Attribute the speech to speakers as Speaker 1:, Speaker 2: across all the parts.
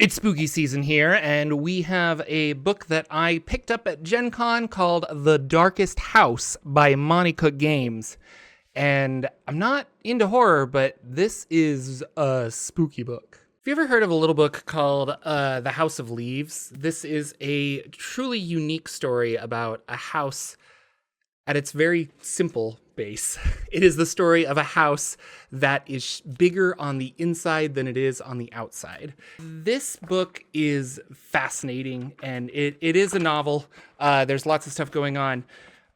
Speaker 1: It's spooky season here, and we have a book that I picked up at Gen Con called The Darkest House by Monte Cook Games. And I'm not into horror, but this is a spooky book. Have you ever heard of a little book called The House of Leaves? This is a truly unique story about a house at its very simple base. It is the story of a house that is bigger on the inside than it is on the outside. This book is fascinating, and it is a novel. There's lots of stuff going on.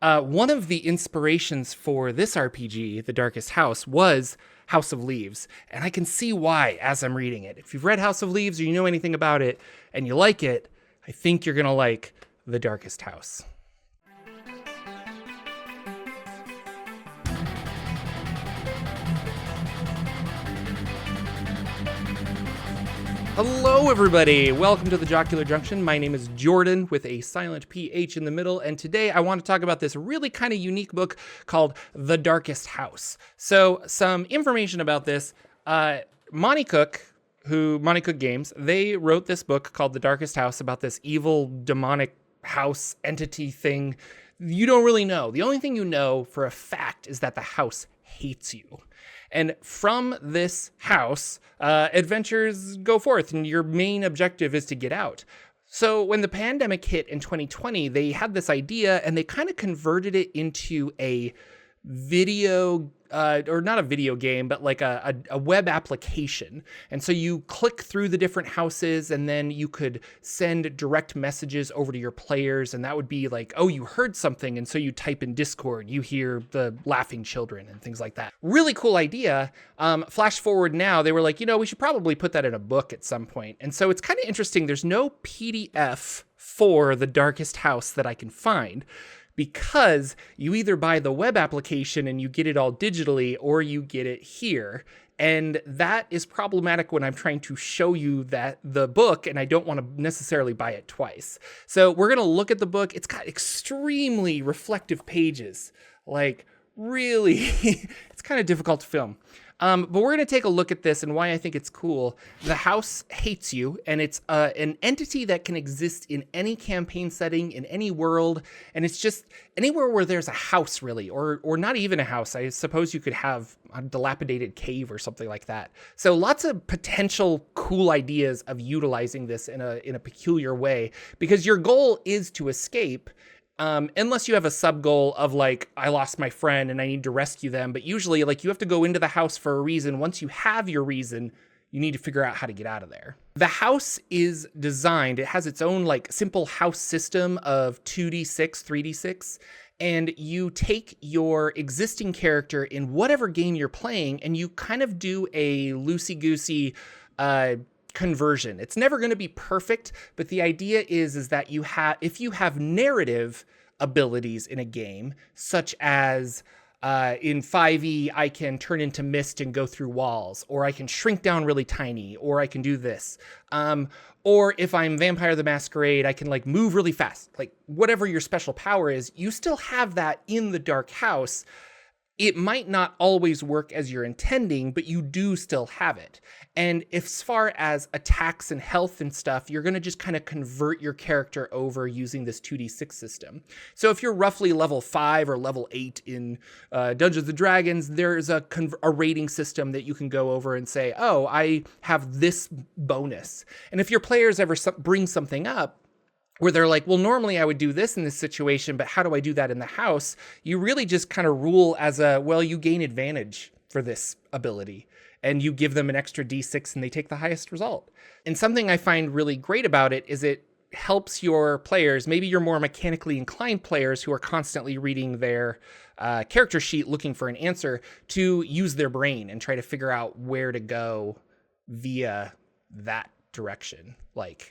Speaker 1: One of the inspirations for this RPG, The Darkest House, was House of Leaves, and I can see why as I'm reading it. If you've read House of Leaves or you know anything about it and you like it, I think you're gonna like The Darkest House. Hello, everybody. Welcome to the Jocular Junction. My name is Jordan with a silent PH in the middle, and today I want to talk about this really kind of unique book called The Darkest House. So, some information about this. Monte Cook Games, they wrote this book called The Darkest House about this evil, demonic house entity thing. You don't really know. The only thing you know for a fact is that the house hates you. And from this house, adventures go forth, and your main objective is to get out. So when the pandemic hit in 2020, they had this idea, and they kind of converted it into a video, or not a video game, but like a web application. And so you click through the different houses, and then you could send direct messages over to your players. And that would be like, oh, you heard something. And so you type in Discord, you hear the laughing children and things like that. Really cool idea. Flash forward now, they were like, we should probably put that in a book at some point. And so it's kind of interesting. There's no PDF for The Darkest House that I can find, because you either buy the web application and you get it all digitally, or you get it here. And that is problematic when I'm trying to show you that the book, and I don't want to necessarily buy it twice. So we're going to look at the book. It's got extremely reflective pages, like really, it's kind of difficult to film. But we're going to take a look at this and why I think it's cool. The house hates you, and it's an entity that can exist in any campaign setting, in any world, and it's just anywhere where there's a house, really, or not even a house. I suppose you could have a dilapidated cave or something like that. So lots of potential cool ideas of utilizing this in a peculiar way, because your goal is to escape. Unless you have a sub goal of like, I lost my friend and I need to rescue them. But usually, like, you have to go into the house for a reason. Once you have your reason, you need to figure out how to get out of there. The house is designed, it has its own like simple house system of 2d6, 3d6. And you take your existing character in whatever game you're playing, and you kind of do a loosey-goosey, conversion. It's never going to be perfect, but the idea is that if you have narrative abilities in a game, such as in 5e, I can turn into mist and go through walls, or I can shrink down really tiny, or I can do this. Or if I'm Vampire the Masquerade, I can like move really fast. Like whatever your special power is, you still have that in the Dark House. It might not always work as you're intending, but you do still have it. And as far as attacks and health and stuff, you're going to just kind of convert your character over using this 2d6 system. So if you're roughly level 5 or level 8 in Dungeons & Dragons, there's a rating system that you can go over and say, oh, I have this bonus. And if your players ever bring something up, where they're like, well, normally I would do this in this situation, but how do I do that in the house? You really just kind of rule as you gain advantage for this ability, and you give them an extra d6 and they take the highest result. And something I find really great about it is it helps your players, maybe your more mechanically inclined players who are constantly reading their character sheet looking for an answer, to use their brain and try to figure out where to go via that direction. Like,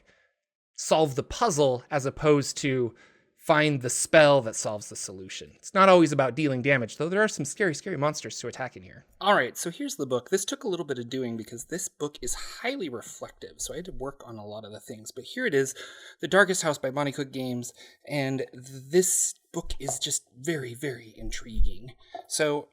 Speaker 1: solve the puzzle as opposed to find the spell that solves the solution. It's not always about dealing damage, though there are some scary, scary monsters to attack in here. All right, so here's the book. This took a little bit of doing because this book is highly reflective, so I had to work on a lot of the things. But here it is, The Darkest House by Monte Cook Games, and this book is just very, very intriguing. So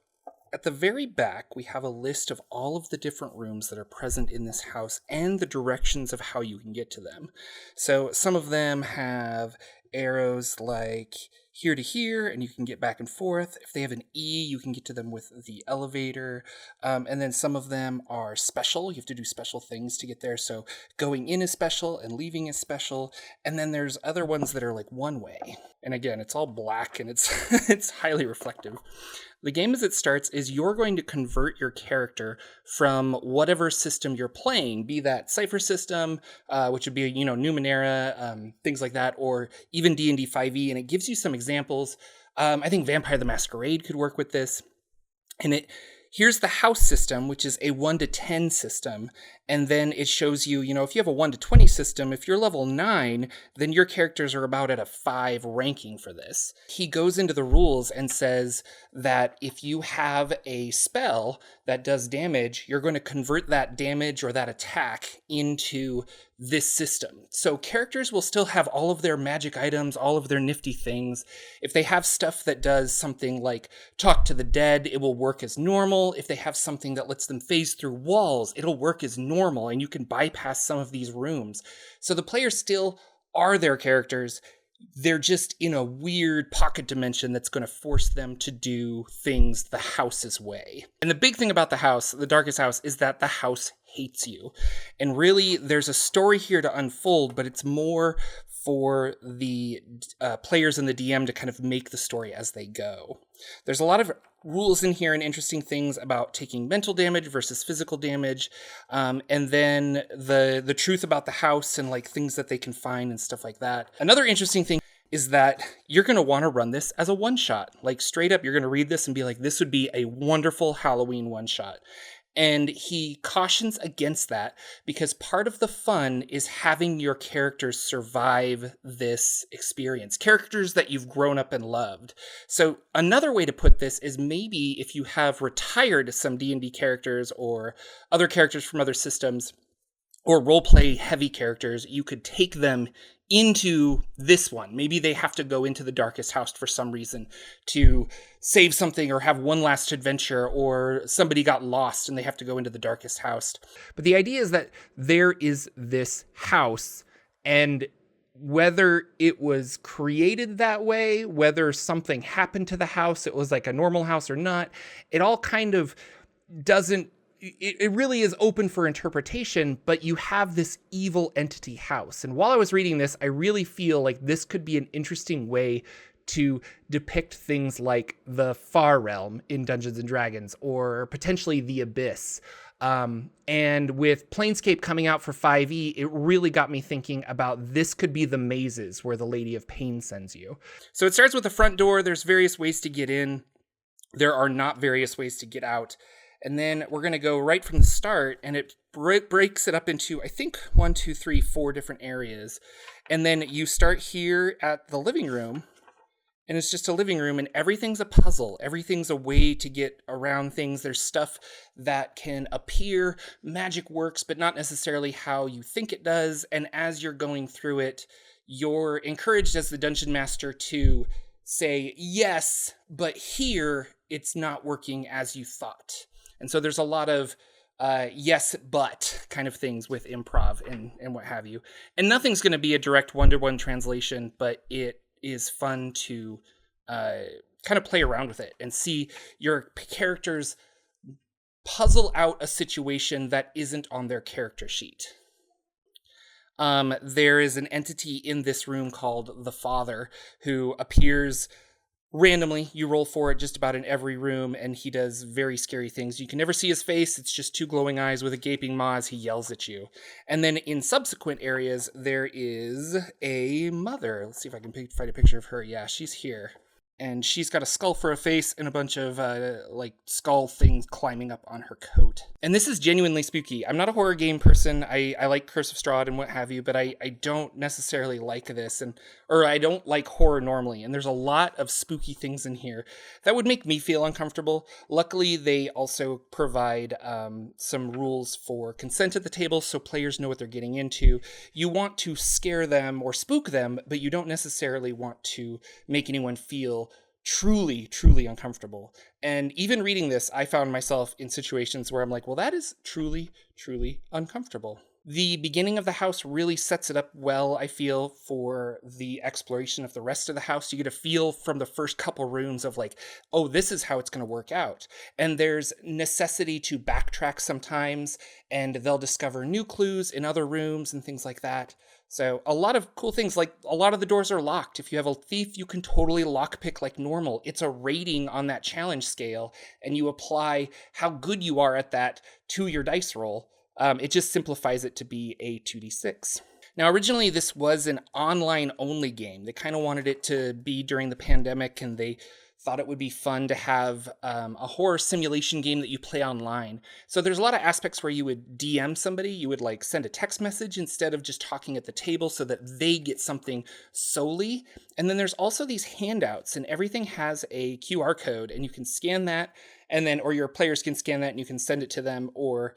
Speaker 1: At the very back, we have a list of all of the different rooms that are present in this house and the directions of how you can get to them. So some of them have arrows like here to here, and you can get back and forth. If they have an E, you can get to them with the elevator. And then some of them are special. You have to do special things to get there. So going in is special and leaving is special. And then there's other ones that are like one way. And again, it's all black and it's it's highly reflective. The game as it starts is you're going to convert your character from whatever system you're playing, be that Cypher system, which would be, Numenera, things like that, or even D&D 5e, and it gives you some examples. I think Vampire the Masquerade could work with this. And here's the house system, which is a 1 to 10 system. And then it shows you, if you have a 1 to 20 system, if you're level 9, then your characters are about at a 5 ranking for this. He goes into the rules and says that if you have a spell that does damage, you're going to convert that damage or that attack into this system. So characters will still have all of their magic items, all of their nifty things. If they have stuff that does something like talk to the dead, it will work as normal. If they have something that lets them phase through walls, it'll work as normal, and you can bypass some of these rooms. So the players still are their characters. They're just in a weird pocket dimension that's going to force them to do things the house's way. And the big thing about the house, the Darkest House, is that the house hates you. And really, there's a story here to unfold, but it's more for the players and the DM to kind of make the story as they go. There's a lot of rules in here and interesting things about taking mental damage versus physical damage, and then the truth about the house and like things that they can find and stuff like that. Another interesting thing is that you're going to want to run this as a one-shot. Like straight up, you're going to read this and be like, this would be a wonderful Halloween one-shot. And he cautions against that because part of the fun is having your characters survive this experience, characters that you've grown up and loved. So another way to put this is maybe if you have retired some D&D characters or other characters from other systems or roleplay heavy characters, you could take them into this one. Maybe they have to go into the Darkest House for some reason to save something or have one last adventure, or somebody got lost and they have to go into the Darkest House. But the idea is that there is this house, and whether it was created that way, whether something happened to the house, it was like a normal house or not, it all kind of doesn't, it really is open for interpretation, but you have this evil entity house. And while I was reading this, I really feel like this could be an interesting way to depict things like the Far Realm in Dungeons and Dragons, or potentially the Abyss. And with Planescape coming out for 5e, it really got me thinking about this could be the mazes where the Lady of Pain sends you. So it starts with the front door. There's various ways to get in. There are not various ways to get out. And then we're going to go right from the start, and it breaks it up into, I think, 1, 2, 3, 4 different areas. And then you start here at the living room, and it's just a living room, and everything's a puzzle. Everything's a way to get around things. There's stuff that can appear, magic works, but not necessarily how you think it does. And as you're going through it, you're encouraged as the dungeon master to say, yes, but here it's not working as you thought. And so there's a lot of yes, but kind of things with improv and what have you. And nothing's going to be a direct one-to-one translation, but it is fun to kind of play around with it and see your characters puzzle out a situation that isn't on their character sheet. There is an entity in this room called the Father who appears randomly. You roll for it just about in every room, and he does very scary things. You can never see his face. It's just 2 glowing eyes with a gaping maw as he yells at you. And then in subsequent areas, there is a mother. Let's see if I can find a picture of her. Yeah, she's here. And she's got a skull for a face and a bunch of like skull things climbing up on her coat. And this is genuinely spooky. I'm not a horror game person. I like Curse of Strahd and what have you, but I don't necessarily like this, or I don't like horror normally. And there's a lot of spooky things in here that would make me feel uncomfortable. Luckily, they also provide some rules for consent at the table, so players know what they're getting into. You want to scare them or spook them, but you don't necessarily want to make anyone feel truly, truly uncomfortable. And even reading this, I found myself in situations where I'm like, well, that is truly, truly uncomfortable. The beginning of the house really sets it up well, I feel, for the exploration of the rest of the house. You get a feel from the first couple rooms of like, oh, this is how it's going to work out. And there's necessity to backtrack sometimes, and they'll discover new clues in other rooms and things like that. So a lot of cool things, like a lot of the doors are locked. If you have a thief, you can totally lockpick like normal. It's a rating on that challenge scale, and you apply how good you are at that to your dice roll. It just simplifies it to be a 2d6. Now, originally, this was an online-only game. They kind of wanted it to be during the pandemic, and they thought it would be fun to have a horror simulation game that you play online. So there's a lot of aspects where you would DM somebody. You would like send a text message instead of just talking at the table so that they get something solely. And then there's also these handouts, and everything has a QR code, and you can scan that, and then, or your players can scan that and you can send it to them, or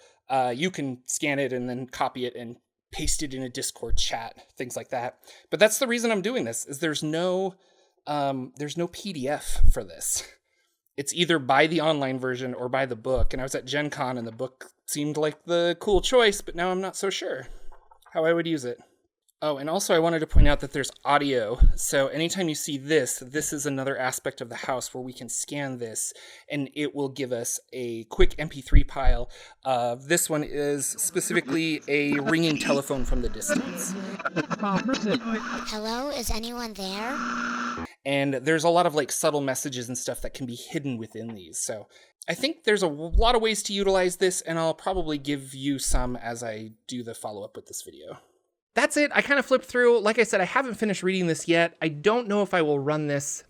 Speaker 1: you can scan it and then copy it and paste it in a Discord chat, things like that. But that's the reason I'm doing this, is there's no PDF for this. It's either buy the online version or buy the book. And I was at Gen Con and the book seemed like the cool choice, but now I'm not so sure how I would use it. Oh, and also I wanted to point out that there's audio. So anytime you see this is another aspect of the house where we can scan this and it will give us a quick MP3 file. This one is specifically a ringing telephone from the distance.
Speaker 2: Hello, is anyone there?
Speaker 1: And there's a lot of like subtle messages and stuff that can be hidden within these. So I think there's a lot of ways to utilize this, and I'll probably give you some as I do the follow-up with this video. That's it. I kind of flipped through. Like I said, I haven't finished reading this yet. I don't know if I will run this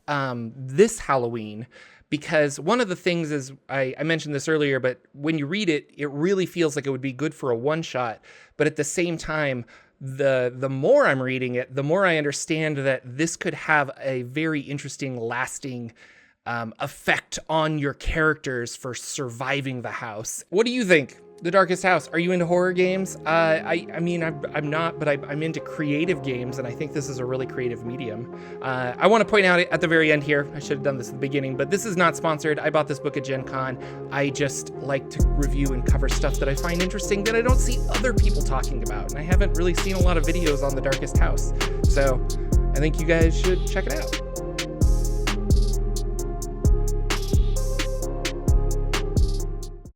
Speaker 1: this Halloween, because one of the things is, I mentioned this earlier, but when you read it, it really feels like it would be good for a one-shot. But at the same time, the more I'm reading it, the more I understand that this could have a very interesting, lasting effect on your characters for surviving the house. What do you think? The Darkest House. Are you into horror games? I mean, I'm not, but I'm into creative games, and I think this is a really creative medium. I want to point out at the very end here, I should have done this at the beginning, but this is not sponsored. I bought this book at Gen Con. I just like to review and cover stuff that I find interesting that I don't see other people talking about, and I haven't really seen a lot of videos on The Darkest House. So I think you guys should check it out.